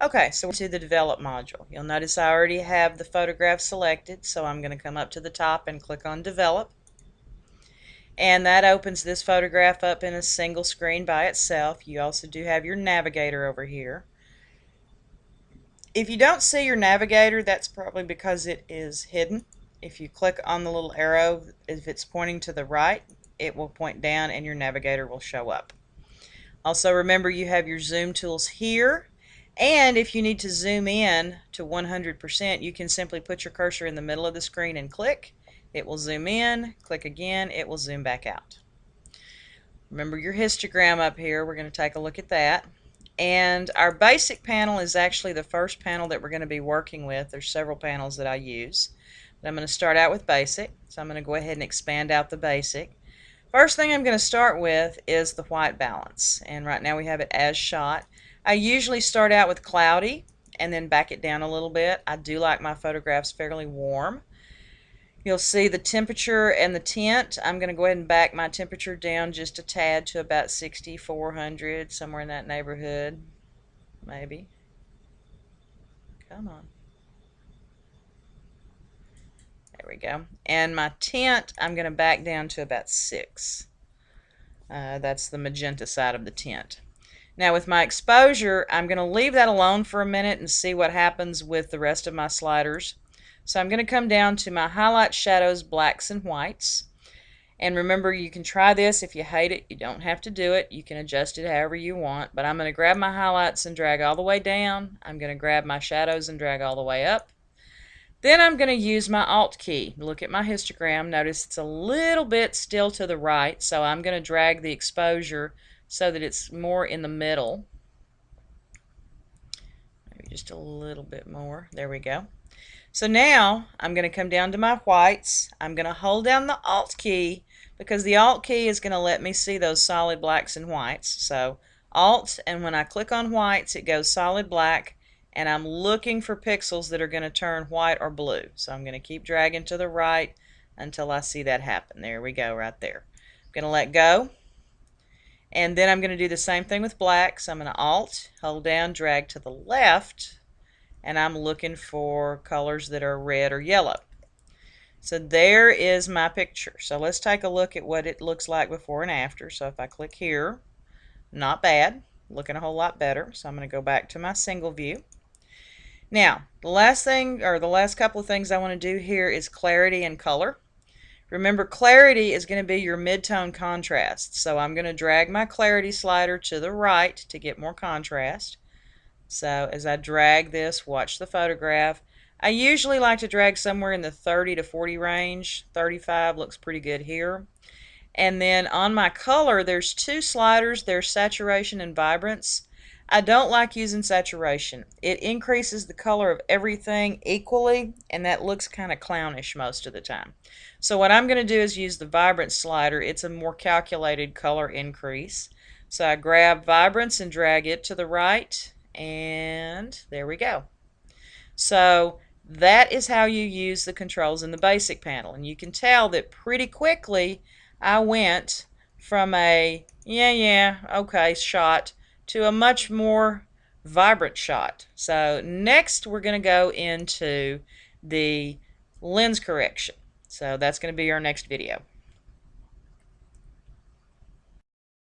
Okay, so we're to the develop module. You'll notice I already have the photograph selected, so I'm going to come up to the top and click on develop. And that opens this photograph up in a single screen by itself. You also do have your navigator over here. If you don't see your navigator, that's probably because it is hidden. If you click on the little arrow, if it's pointing to the right, it will point down and your navigator will show up. Also remember you have your zoom tools here, and if you need to zoom in to 100%, you can simply put your cursor in the middle of the screen and click. It will zoom in, click again, it will zoom back out. Remember your histogram up here, we're going to take a look at that. And our basic panel is actually the first panel that we're going to be working with. There's several panels that I use, but I'm going to start out with basic. So I'm going to go ahead and expand out the basic. First thing I'm going to start with is the white balance, and right now we have it as shot. I usually start out with cloudy and then back it down a little bit. I do like my photographs fairly warm. You'll see the temperature and the tint. I'm going to go ahead and back my temperature down just a tad to about 6400, somewhere in that neighborhood, maybe. Come on. There we go. And my tint, I'm going to back down to about 6. That's the magenta side of the tint. Now with my exposure, I'm going to leave that alone for a minute and see what happens with the rest of my sliders. So I'm going to come down to my highlight, shadows, blacks, and whites. And remember, you can try this. If you hate it, you don't have to do it. You can adjust it however you want. But I'm going to grab my highlights and drag all the way down. I'm going to grab my shadows and drag all the way up. Then I'm going to use my Alt key. Look at my histogram. Notice it's a little bit still to the right, so I'm going to drag the exposure so that it's more in the middle. Maybe just a little bit more. There we go. So now I'm going to come down to my whites. I'm going to hold down the Alt key because the Alt key is going to let me see those solid blacks and whites. So Alt, and when I click on whites, it goes solid black, and I'm looking for pixels that are going to turn white or blue. So I'm going to keep dragging to the right until I see that happen. There we go, right there. I'm going to let go. And then I'm going to do the same thing with black. So I'm going to Alt, hold down, drag to the left, and I'm looking for colors that are red or yellow. So there is my picture. So let's take a look at what it looks like before and after. So if I click here, not bad, looking a whole lot better. So I'm going to go back to my single view. Now, the last thing, or the last couple of things I want to do here is clarity and color. Remember, clarity is going to be your mid-tone contrast. So I'm going to drag my clarity slider to the right to get more contrast. So as I drag this, watch the photograph. I usually like to drag somewhere in the 30 to 40 range. 35 looks pretty good here. And then on my color, there's two sliders. There's saturation and vibrance. I don't like using saturation. It increases the color of everything equally, and that looks kind of clownish most of the time. So what I'm going to do is use the vibrance slider. It's a more calculated color increase. So I grab vibrance and drag it to the right, and there we go. So that is how you use the controls in the basic panel, and you can tell that pretty quickly I went from a okay shot to a much more vibrant shot. So next we're going to go into the lens correction. So that's going to be our next video.